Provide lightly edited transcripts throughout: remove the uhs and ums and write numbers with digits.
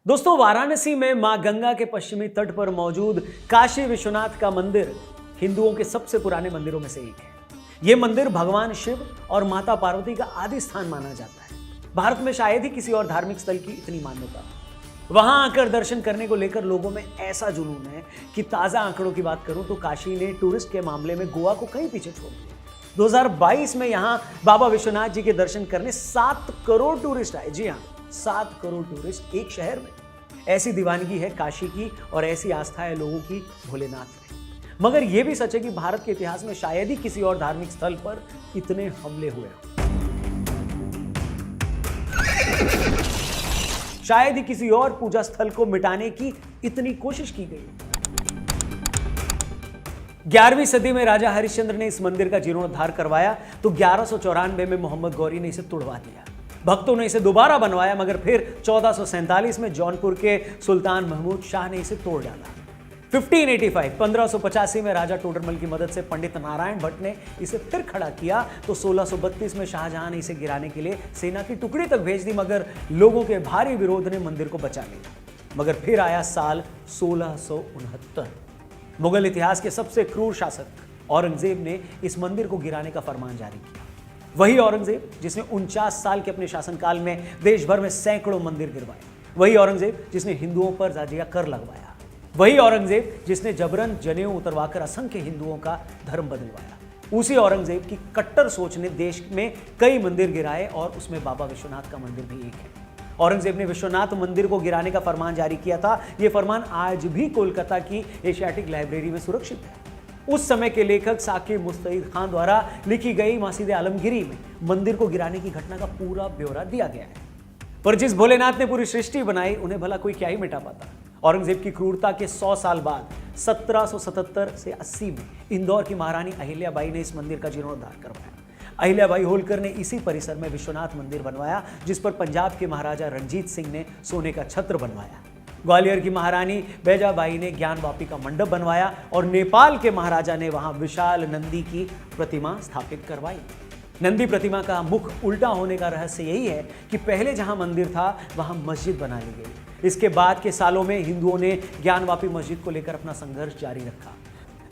दोस्तों, वाराणसी में मां गंगा के पश्चिमी तट पर मौजूद काशी विश्वनाथ का मंदिर हिंदुओं के सबसे पुराने मंदिरों में से एक है। यह मंदिर भगवान शिव और माता पार्वती का आदि स्थान माना जाता है। भारत में शायद ही किसी और धार्मिक स्थल की इतनी मान्यता हो। वहां आकर दर्शन करने को लेकर लोगों में ऐसा जुनून है कि ताजा आंकड़ों की बात करूं तो काशी ने टूरिस्ट के मामले में गोवा को कहीं पीछे छोड़ दिया। 2022 में यहां बाबा विश्वनाथ जी के दर्शन करने 7 करोड़ टूरिस्ट आए। जी हां, 7 करोड़ टूरिस्ट एक शहर में। ऐसी दीवानगी है काशी की और ऐसी आस्था है लोगों की भोलेनाथ में। मगर यह भी सच है कि भारत के इतिहास में शायद ही किसी और धार्मिक स्थल पर इतने हमले हुए हों। शायद ही किसी और पूजा स्थल को मिटाने की इतनी कोशिश की गई। 11वीं सदी में राजा हरिश्चंद्र ने इस मंदिर का जीर्णोद्धार करवाया तो 1194 में मोहम्मद गौरी ने इसे तुड़वा दिया। भक्तों ने इसे दोबारा बनवाया, मगर फिर 1447 में जौनपुर के सुल्तान महमूद शाह ने इसे तोड़ डाला। 1585 में राजा टोडरमल की मदद से पंडित नारायण भट्ट ने इसे फिर खड़ा किया तो 1632 में शाहजहां ने इसे गिराने के लिए सेना की टुकड़ी तक भेज दी, मगर लोगों के भारी विरोध ने मंदिर को बचा लिया। मगर फिर आया साल 1669। मुगल इतिहास के सबसे क्रूर शासक औरंगजेब ने इस मंदिर को गिराने का फरमान जारी किया। वही औरंगजेब जिसने 49 साल के अपने शासनकाल में देश भर में सैकड़ों मंदिर गिरवाए। वही औरंगजेब जिसने हिंदुओं पर जाजिया कर लगवाया। वही औरंगजेब जिसने जबरन जनेऊ उतरवाकर असंख्य हिंदुओं का धर्म बदलवाया। उसी औरंगजेब की कट्टर सोच ने देश में कई मंदिर गिराए और उसमें बाबा विश्वनाथ का मंदिर भी एक है। औरंगजेब ने विश्वनाथ मंदिर को गिराने का फरमान जारी किया था। यह फरमान आज भी कोलकाता की एशियाटिक लाइब्रेरी में सुरक्षित है। उस समय के लेखक साकिब मुस्तईद खान द्वारा लिखी गई मस्जिद आलमगीरी में मंदिर को गिराने की घटना का पूरा ब्यौरा दिया गया है। पर जिस भोलेनाथ ने पूरी सृष्टि बनाई, उन्हें भला कोई क्या ही मिटा पाता। औरंगजेब की क्रूरता के 100 साल बाद 1777 से 80 में इंदौर की महारानी अहिल्याबाई ने इस मंदिर का जीर्णोद्धार करवाया। अहिल्याबाई होलकर ने इसी परिसर में विश्वनाथ मंदिर बनवाया, जिस पर पंजाब के महाराजा रणजीत सिंह ने सोने का छत्र बनवाया। ग्वालियर की महारानी बैजाबाई ने ज्ञानवापी का मंडप बनवाया और नेपाल के महाराजा ने वहां विशाल नंदी की प्रतिमा स्थापित करवाई। नंदी प्रतिमा का मुख उल्टा होने का रहस्य यही है कि पहले जहां मंदिर था वहां मस्जिद बना ली गई। इसके बाद के सालों में हिंदुओं ने ज्ञानवापी मस्जिद को लेकर अपना संघर्ष जारी रखा।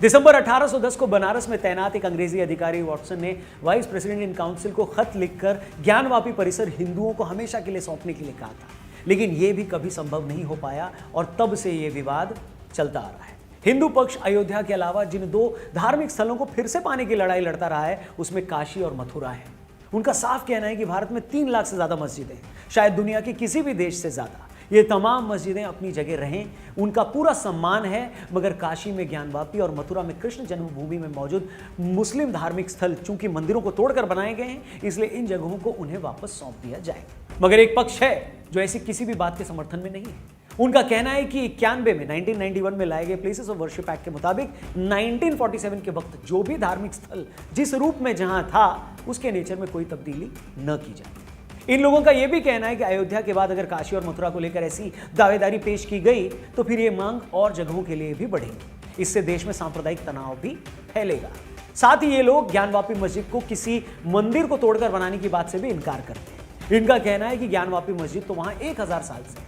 दिसंबर 1810 को बनारस में तैनात एक अंग्रेजी अधिकारी वॉटसन ने वाइस प्रेसिडेंट इन काउंसिल को खत लिखकर ज्ञानवापी परिसर हिंदुओं को हमेशा के लिए सौंपने के लिए कहा था, लेकिन यह भी कभी संभव नहीं हो पाया और तब से यह विवाद चलता आ रहा है। हिंदू पक्ष अयोध्या के अलावा जिन 2 धार्मिक स्थलों को फिर से पाने की लड़ाई लड़ता रहा है, उसमें काशी और मथुरा है। उनका साफ कहना है कि भारत में 3 लाख से ज्यादा मस्जिदें हैं, शायद दुनिया के किसी भी देश से ज्यादा। ये तमाम मस्जिदें अपनी जगह रहें, उनका पूरा सम्मान है, मगर काशी में ज्ञानवापी और मथुरा में कृष्ण जन्मभूमि में मौजूद मुस्लिम धार्मिक स्थल चूंकि मंदिरों को तोड़कर बनाए गए हैं, इसलिए इन जगहों को उन्हें वापस सौंप दिया जाए। मगर एक पक्ष है जो ऐसी किसी भी बात के समर्थन में नहीं है। उनका कहना है कि 1991 में लाए गए प्लेसेस ऑफ वर्शिप एक्ट के मुताबिक 1947 के वक्त जो भी धार्मिक स्थल जिस रूप में जहां था, उसके नेचर में कोई तब्दीली न की जाए। इन लोगों का यह भी कहना है कि अयोध्या के बाद अगर काशी और मथुरा को लेकर ऐसी दावेदारी पेश की गई तो फिर यह मांग और जगहों के लिए भी बढ़ेगी। इससे देश में सांप्रदायिक तनाव भी फैलेगा। साथ ही ये लोग ज्ञानवापी मस्जिद को किसी मंदिर को तोड़कर बनाने की बात से भी इनकार करते हैं। इनका कहना है कि ज्ञानवापी मस्जिद तो वहां 1000 साल से है।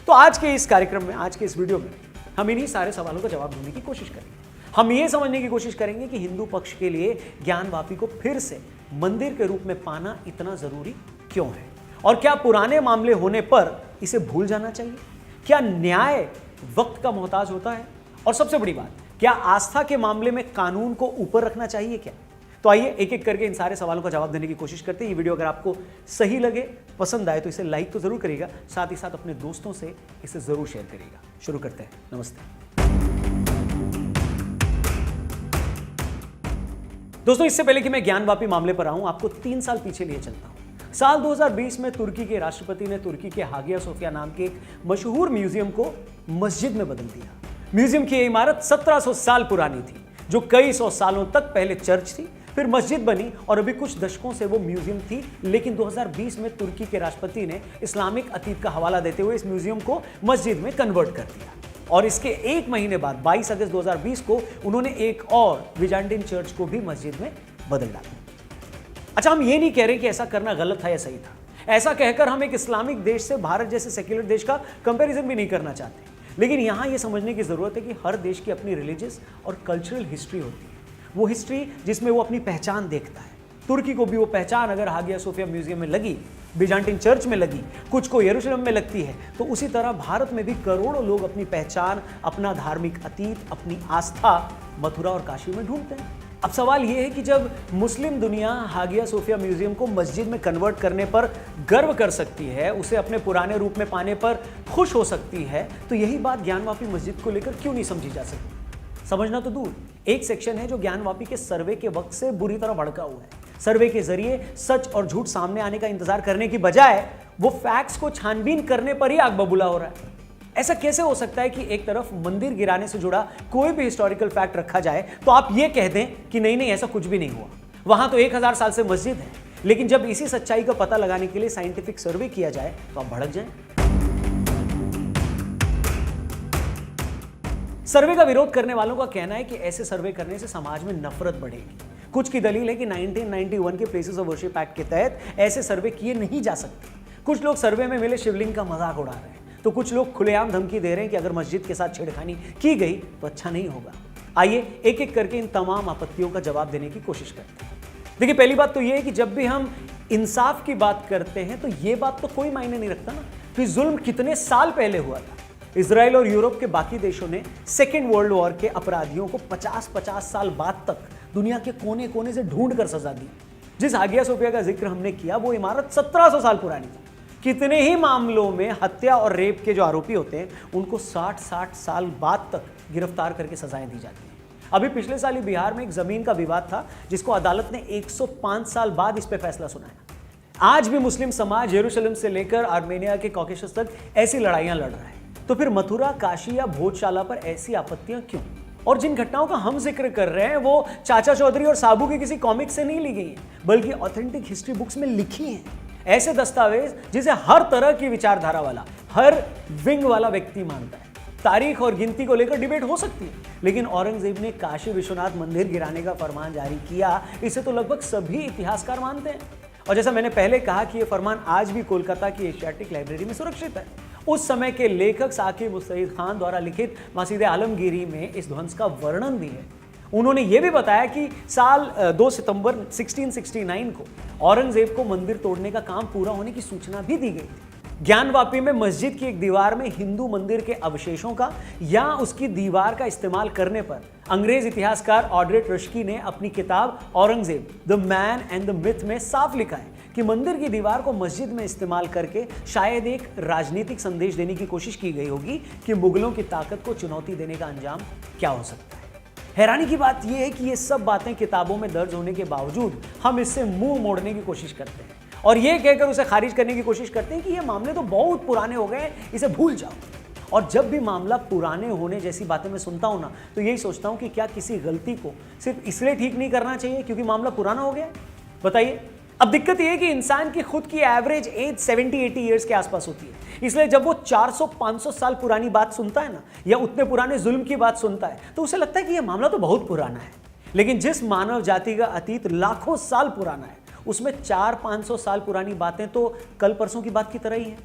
तो आज के इस कार्यक्रम में, आज के इस वीडियो में हम इन्हीं सारे सवालों का जवाब ढूंढने की कोशिश करेंगे। हम ये समझने की कोशिश करेंगे कि हिंदू पक्ष के लिए ज्ञानवापी को फिर से मंदिर के रूप में पाना इतना जरूरी क्यों है, और क्या पुराने मामले होने पर इसे भूल जाना चाहिए? क्या न्याय वक्त का मोहताज होता है? और सबसे बड़ी बात, क्या आस्था के मामले में कानून को ऊपर रखना चाहिए क्या? तो आइए एक एक करके इन सारे सवालों का जवाब देने की कोशिश करते हैं। ये वीडियो अगर आपको सही लगे, पसंद आए तो इसे लाइक तो जरूर करिएगा, साथ ही साथ अपने दोस्तों से इसे जरूर शेयर करिएगा। शुरू करते हैं। नमस्ते दोस्तों, इससे पहले कि मैं ज्ञानवापी मामले पर आऊं, आपको 3 साल पीछे लिए चलता हूं। साल 2020 में तुर्की के राष्ट्रपति ने तुर्की के हागिया सोफिया नाम के एक मशहूर म्यूजियम को मस्जिद में बदल दिया। म्यूजियम की यह इमारत 1700 साल पुरानी थी, जो कई 100 सालों तक पहले चर्च थी, फिर मस्जिद बनी और अभी कुछ दशकों से वो म्यूजियम थी। लेकिन 2020 में तुर्की के राष्ट्रपति ने इस्लामिक अतीत का हवाला देते हुए इस म्यूजियम को मस्जिद में कन्वर्ट कर दिया और इसके 1 महीने बाद 22 अगस्त 2020 को उन्होंने एक और बिजान्टिन चर्च को भी मस्जिद में बदल डाला। अच्छा, हम ये नहीं कह रहे कि ऐसा करना गलत था या सही था। ऐसा कहकर हम एक इस्लामिक देश से भारत जैसे सेक्युलर देश का कंपैरिजन भी नहीं करना चाहते, लेकिन यहां यह समझने की जरूरत है कि हर देश की अपनी रिलीजियस और कल्चरल हिस्ट्री होती है, वो हिस्ट्री जिसमें वो अपनी पहचान देखता है। तुर्की को भी वो पहचान अगर हागिया सोफिया म्यूजियम में लगी, बिजांटिन चर्च में लगी, कुछ को यरूशलेम में लगती है, तो उसी तरह भारत में भी करोड़ों लोग अपनी पहचान, अपना धार्मिक अतीत, अपनी आस्था मथुरा और काशी में ढूंढते हैं। अब सवाल यह है कि जब मुस्लिम दुनिया हागिया सोफिया म्यूजियम को मस्जिद में कन्वर्ट करने पर गर्व कर सकती है, उसे अपने पुराने रूप में पाने पर खुश हो सकती है, तो यही बात ज्ञानवापी मस्जिद को लेकर क्यों नहीं समझी जा सकती? समझना तो दूर, एक सेक्शन है जो ज्ञानवापी के सर्वे के वक्त से बुरी तरह भड़का हुआ है। सर्वे के जरिए सच और झूठ सामने आने का इंतजार करने की बजाय वो फैक्ट्स को छानबीन करने पर ही आग बबूला हो रहा है। ऐसा कैसे हो सकता है कि एक तरफ मंदिर गिराने से जुड़ा कोई भी हिस्टोरिकल फैक्ट रखा जाए तो आप ये कह दें कि नहीं नहीं ऐसा कुछ भी नहीं हुआ, वहां तो 1000 साल से मस्जिद है, लेकिन जब इसी सच्चाई का पता लगाने के लिए साइंटिफिक सर्वे किया जाए तो आप भड़क जाएं। सर्वे का विरोध करने वालों का कहना है कि ऐसे सर्वे करने से समाज में नफरत बढ़ेगी। कुछ की दलील है कि 1991 के प्लेसेस ऑफ वर्शिप एक्ट के तहत ऐसे सर्वे किए नहीं जा सकते। कुछ लोग सर्वे में मिले शिवलिंग का मजाक उड़ा रहे हैं, तो कुछ लोग खुलेआम धमकी दे रहे हैं कि अगर मस्जिद के साथ छेड़खानी की गई तो अच्छा नहीं होगा। आइए एक एक करके इन तमाम आपत्तियों का जवाब देने की कोशिश करते हैं। देखिए, पहली बात तो यह है कि जब भी हम इंसाफ की बात करते हैं तो यह बात तो कोई मायने नहीं रखता ना कि जुल्म कितने साल पहले हुआ था। इजराइल और यूरोप के बाकी देशों ने सेकेंड वर्ल्ड वॉर के अपराधियों को 50-50 साल बाद तक दुनिया के कोने कोने से ढूंढ कर सजा दी। जिस हागिया सोफिया का जिक्र हमने किया वो इमारत 1700 साल पुरानी थी। कितने ही मामलों में हत्या और रेप के जो आरोपी होते हैं उनको 60-60 साल बाद तक गिरफ्तार करके सजाएं दी जाती हैं। अभी पिछले साल ही बिहार में एक जमीन का विवाद था जिसको अदालत ने 105 साल बाद इस पर फैसला सुनाया। आज भी मुस्लिम समाज यरूशलेम से लेकर आर्मेनिया के कॉकेशस तक ऐसी लड़ाइयां लड़ रहा है, तो फिर मथुरा, काशी या भोजशाला पर ऐसी आपत्तियां क्यों? और जिन घटनाओं का हम जिक्र कर रहे हैं वो चाचा चौधरी और साबू की किसी कॉमिक से नहीं ली गई हैं, बल्कि ऑथेंटिक हिस्ट्री बुक्स में लिखी हैं। ऐसे दस्तावेज जिसे हर तरह की विचारधारा वाला, हर विंग वाला व्यक्ति मानता है। तारीख और गिनती को लेकर डिबेट हो सकती है, लेकिन औरंगजेब ने काशी विश्वनाथ मंदिर गिराने का फरमान जारी किया, इसे तो लगभग सभी इतिहासकार मानते हैं। और जैसा मैंने पहले कहा कि यह फरमान आज भी कोलकाता की एशियाटिक लाइब्रेरी में सुरक्षित है। उस समय के लेखक साकिब मुस्तैद खान द्वारा लिखित मस्जिद आलमगीरी में इस ध्वंस का वर्णन भी है। उन्होंने यह भी बताया कि साल 2 सितंबर 1669 को औरंगजेब को मंदिर तोड़ने का काम पूरा होने की सूचना भी दी गई थी। ज्ञानवापी में मस्जिद की एक दीवार में हिंदू मंदिर के अवशेषों का या उसकी दीवार का इस्तेमाल करने पर अंग्रेज इतिहासकार ऑड्रे ट्रस्की ने अपनी किताब Aurangzeb the man and the myth में साफ लिखा है कि मंदिर की दीवार को मस्जिद में इस्तेमाल करके शायद एक राजनीतिक संदेश देने की कोशिश की गई होगी कि मुगलों की ताकत को चुनौती देने का अंजाम क्या हो सकता है। हैरानी की बात यह है कि ये सब बातें किताबों में दर्ज होने के बावजूद हम इससे मुंह मोड़ने की कोशिश करते हैं और ये कहकर उसे खारिज करने की कोशिश करते हैं कि ये मामले तो बहुत पुराने हो गए, इसे भूल जाओ। और जब भी मामला पुराने होने जैसी बातें मैं सुनता हूं ना, तो यही सोचता हूं कि क्या किसी गलती को सिर्फ इसलिए ठीक नहीं करना चाहिए क्योंकि मामला पुराना हो गया? बताइए। अब दिक्कत यह है कि इंसान की खुद की एवरेज एज 70-80 ईयर्स के आसपास होती है, इसलिए जब वो 400-500 साल पुरानी बात सुनता है ना, या उतने पुराने जुल्म की बात सुनता है, तो उसे लगता है कि यह मामला तो बहुत पुराना है। लेकिन जिस मानव जाति का अतीत लाखों साल पुराना है, उसमें 400-500 साल पुरानी बातें तो कल परसों की बात की तरह ही है।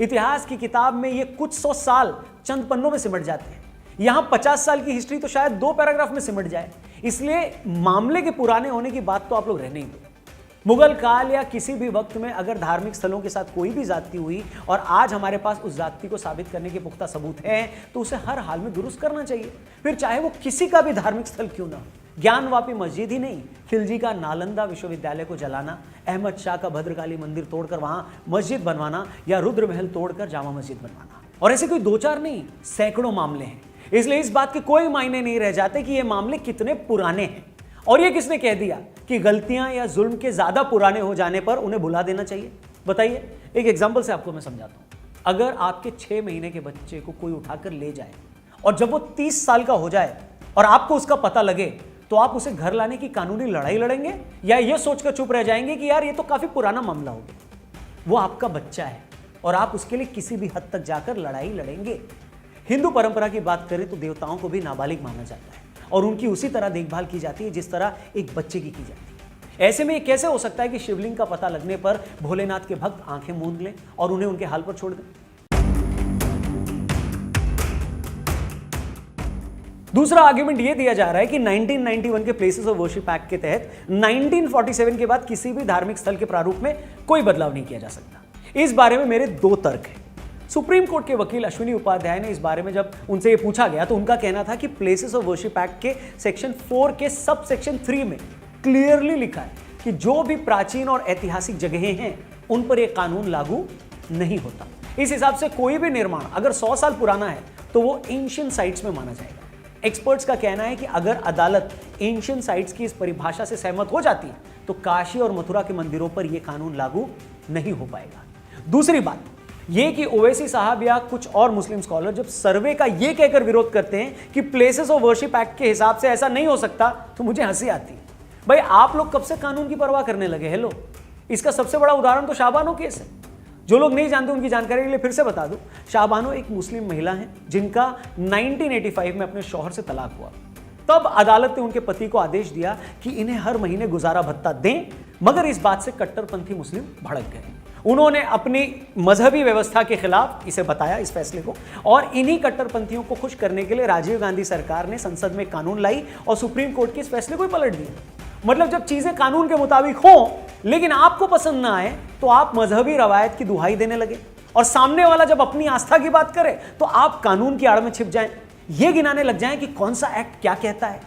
इतिहास की किताब में ये कुछ 100 साल चंद पन्नों में सिमट जाते हैं, यहां 50 साल की हिस्ट्री तो शायद 2 पैराग्राफ में सिमट जाए। इसलिए मामले के पुराने होने की बात तो आप लोग रहने ही दो। मुगल काल या किसी भी वक्त में अगर धार्मिक स्थलों के साथ कोई भी जाति हुई और आज हमारे पास उस जाति को साबित करने के पुख्ता सबूत हैं, तो उसे हर हाल में दुरुस्त करना चाहिए, फिर चाहे वो किसी का भी धार्मिक स्थल क्यों ना हो। ज्ञानवापी मस्जिद ही नहीं, खिलजी का नालंदा विश्वविद्यालय को जलाना, अहमद शाह का भद्रकाली मंदिर तोड़कर वहां मस्जिद बनवाना या रुद्र महल तोड़कर जामा मस्जिद बनवाना, और ऐसे कोई 2-4 नहीं, सैकड़ों मामले हैं। इसलिए इस बात के कोई मायने नहीं रह जाते कि ये मामले कितने पुराने हैं। और ये किसने कह दिया कि गलतियां या जुल्म के ज्यादा पुराने हो जाने पर उन्हें भुला देना चाहिए? बताइए। एक एग्जांपल से आपको मैं समझाता हूं। अगर आपके 6 महीने के बच्चे को कोई उठाकर ले जाए और जब वो 30 साल का हो जाए और आपको उसका पता लगे, तो आप उसे घर लाने की कानूनी लड़ाई लड़ेंगे या ये सोचकर चुप रह जाएंगे कि यार ये तो काफी पुराना मामला हो गया? वो आपका बच्चा है और आप उसके लिए किसी भी हद तक जाकर लड़ाई लड़ेंगे। हिंदू परंपरा की बात करें तो देवताओं को भी नाबालिग माना जाता है और उनकी उसी तरह देखभाल की जाती है जिस तरह एक बच्चे की जाती है। ऐसे में ये कैसे हो सकता है कि शिवलिंग का पता लगने पर भोलेनाथ के भक्त आंखें मूंद लें और उन्हें उनके हाल पर छोड़ दें? दूसरा आर्ग्यूमेंट यह दिया जा रहा है कि 1991 के प्लेसेस ऑफ वर्शिप एक्ट के तहत 1947 के बाद किसी भी धार्मिक स्थल के प्रारूप में कोई बदलाव नहीं किया जा सकता। इस बारे में मेरे दो तर्क हैं। सुप्रीम कोर्ट के वकील अश्विनी उपाध्याय ने इस बारे में जब उनसे यह पूछा गया तो उनका कहना था कि प्लेसेस ऑफ वर्शिप एक्ट के सेक्शन 4 के सब सेक्शन 3 में क्लियरली लिखा है कि जो भी प्राचीन और ऐतिहासिक जगहें हैं उन पर यह कानून लागू नहीं होता। इस हिसाब से कोई भी निर्माण अगर 100 साल पुराना है तो वो एंशिएंट साइट्स में माना जाएगा। एक्सपर्ट्स का कहना है कि अगर अदालत एंशिएंट साइट्स की इस परिभाषा से सहमत हो जाती है तो काशी और मथुरा के मंदिरों पर यह कानून लागू नहीं हो पाएगा। दूसरी बात यह कि ओवैसी साहब या कुछ और मुस्लिम स्कॉलर जब सर्वे का यह कहकर विरोध करते हैं कि प्लेसेस ऑफ वर्शिप एक्ट के हिसाब से ऐसा नहीं हो सकता तो मुझे हंसी आती है। भाई आप लोग कब से कानून की परवाह करने लगे? हेलो, इसका सबसे बड़ा उदाहरण तो शाहबानो केस है। जो लोग नहीं जानते उनकी जानकारी के लिए फिर से बता दूं, शाहबानो एक मुस्लिम महिला हैं जिनका 1985 में अपने शौहर से तलाक हुआ। तब अदालत ने उनके पति को आदेश दिया कि इन्हें हर महीने गुजारा भत्ता दें, मगर इस बात से कट्टरपंथी मुस्लिम भड़क गए। उन्होंने अपनी मजहबी व्यवस्था के खिलाफ इसे बताया, इस फैसले को, और इन्हीं कट्टरपंथियों को खुश करने के लिए राजीव गांधी सरकार ने संसद में कानून लाई और सुप्रीम कोर्ट के इस फैसले को ही पलट दिया। मतलब जब चीजें कानून के मुताबिक हों लेकिन आपको पसंद ना आए तो आप मजहबी रवायत की दुहाई देने लगे, और सामने वाला जब अपनी आस्था की बात करे तो आप कानून की आड़ में छिप जाएं, ये गिनाने लग जाएं कि कौन सा एक्ट क्या कहता है।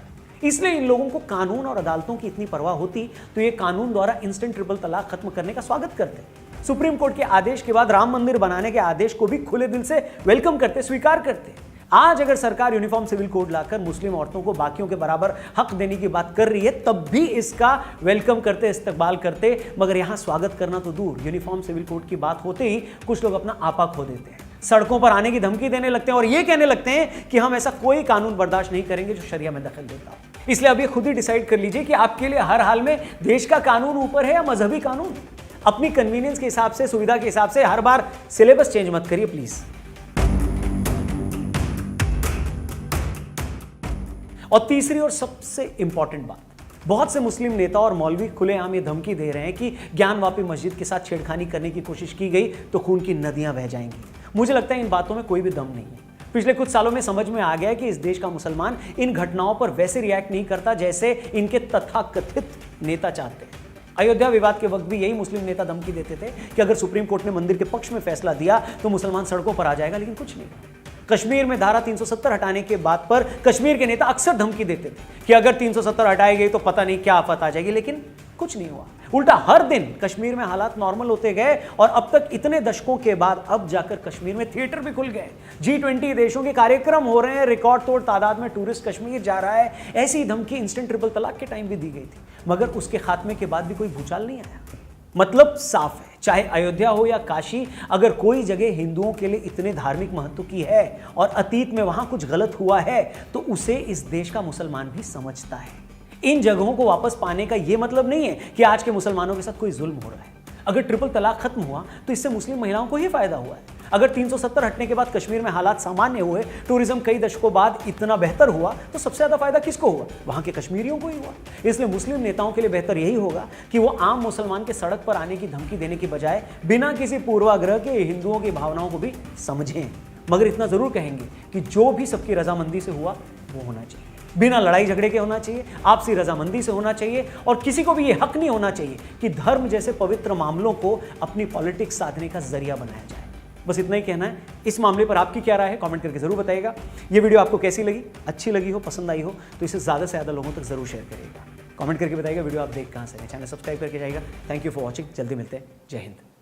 इसलिए इन लोगों को कानून और अदालतों की इतनी परवाह होती तो ये कानून द्वारा इंस्टेंट ट्रिपल तलाक खत्म करने का स्वागत करते। सुप्रीम कोर्ट के आदेश के बाद राम मंदिर बनाने के आदेश को भी खुले दिल से वेलकम करते, स्वीकार करते। आज अगर सरकार यूनिफॉर्म सिविल कोड लाकर मुस्लिम औरतों को बाकियों के बराबर हक देने की बात कर रही है तब भी इसका वेलकम करते, इस्तकबाल करते, मगर यहां स्वागत करना तो दूर, यूनिफॉर्म सिविल कोड की बात होते ही कुछ लोग अपना आपा खो देते हैं, सड़कों पर आने की धमकी देने लगते हैं और यह कहने लगते हैं कि हम ऐसा कोई कानून बर्दाश्त नहीं करेंगे जो शरिया में दखल देता हो। इसलिए अब ये खुद ही डिसाइड कर लीजिए कि आपके लिए हर हाल में देश का कानून ऊपर है या मजहबी कानून। अपनी कन्वीनियंस के हिसाब से, सुविधा के हिसाब से हर बार सिलेबस चेंज मत करिए प्लीज। और तीसरी और सबसे इंपॉर्टेंट बात, बहुत से मुस्लिम नेता और मौलवी खुलेआम ये धमकी दे रहे हैं कि ज्ञानवापी मस्जिद के साथ छेड़खानी करने की कोशिश की गई तो खून की नदियां बह जाएंगी। मुझे लगता है इन बातों में कोई भी दम नहीं है। पिछले कुछ सालों में समझ में आ गया है कि इस देश का मुसलमान इन घटनाओं पर वैसे रिएक्ट नहीं करता जैसे इनके तथाकथित नेता चाहते हैं। अयोध्या विवाद के वक्त भी यही मुस्लिम नेता धमकी देते थे कि अगर सुप्रीम कोर्ट ने मंदिर के पक्ष में फैसला दिया तो मुसलमान सड़कों पर आ जाएगा, लेकिन कुछ नहीं। कश्मीर में धारा 370 हटाने के बाद पर कश्मीर के नेता अक्सर धमकी देते थे कि अगर 370 हटाई गई तो पता नहीं क्या आफत आ जाएगी, लेकिन कुछ नहीं हुआ। उल्टा हर दिन कश्मीर में हालात नॉर्मल होते गए और अब तक इतने दशकों के बाद अब जाकर कश्मीर में थिएटर भी खुल गए, G20 देशों के कार्यक्रम हो रहे हैं, रिकॉर्ड तोड़ तादाद में टूरिस्ट कश्मीर जा रहा है। ऐसी धमकी इंस्टेंट ट्रिपल तलाक के टाइम भी दी गई थी, मगर उसके खात्मे के बाद भी कोई भूचाल नहीं आया। मतलब साफ है, चाहे अयोध्या हो या काशी, अगर कोई जगह हिंदुओं के लिए इतने धार्मिक महत्व की है और अतीत में वहां कुछ गलत हुआ है तो उसे इस देश का मुसलमान भी समझता है। इन जगहों को वापस पाने का यह मतलब नहीं है कि आज के मुसलमानों के साथ कोई जुल्म हो रहा है। अगर ट्रिपल तलाक खत्म हुआ तो इससे मुस्लिम महिलाओं को ही फायदा हुआ है। अगर 370 हटने के बाद कश्मीर में हालात सामान्य हुए, टूरिज्म कई दशकों बाद इतना बेहतर हुआ, तो सबसे ज्यादा फायदा किसको हुआ? वहां के कश्मीरियों को ही हुआ। इसलिए मुस्लिम नेताओं के लिए बेहतर यही होगा कि वो आम मुसलमान के सड़क पर आने की धमकी देने की बजाय बिना किसी पूर्वाग्रह के हिंदुओं की भावनाओं को भी समझें, मगर इतना जरूर कहेंगे कि जो भी सबकी रजामंदी से हुआ वो होना चाहिए, बिना लड़ाई झगड़े के होना चाहिए, आपसी रजामंदी से होना चाहिए, और किसी को भी ये हक नहीं होना चाहिए कि धर्म जैसे पवित्र मामलों को अपनी पॉलिटिक्स साधने का जरिया बनाया जाए। बस इतना ही कहना है। इस मामले पर आपकी क्या राय है कमेंट करके जरूर बताइएगा। ये वीडियो आपको कैसी लगी, अच्छी लगी हो, पसंद आई हो तो इसे ज़्यादा से ज़्यादा लोगों तक जरूर शेयर करिएगा। कमेंट करके बताइएगा वीडियो आप देख कहाँ से हैं। चैनल सब्सक्राइब करके जाइएगा। Thank you for watching. जल्दी मिलते हैं। जय हिंद।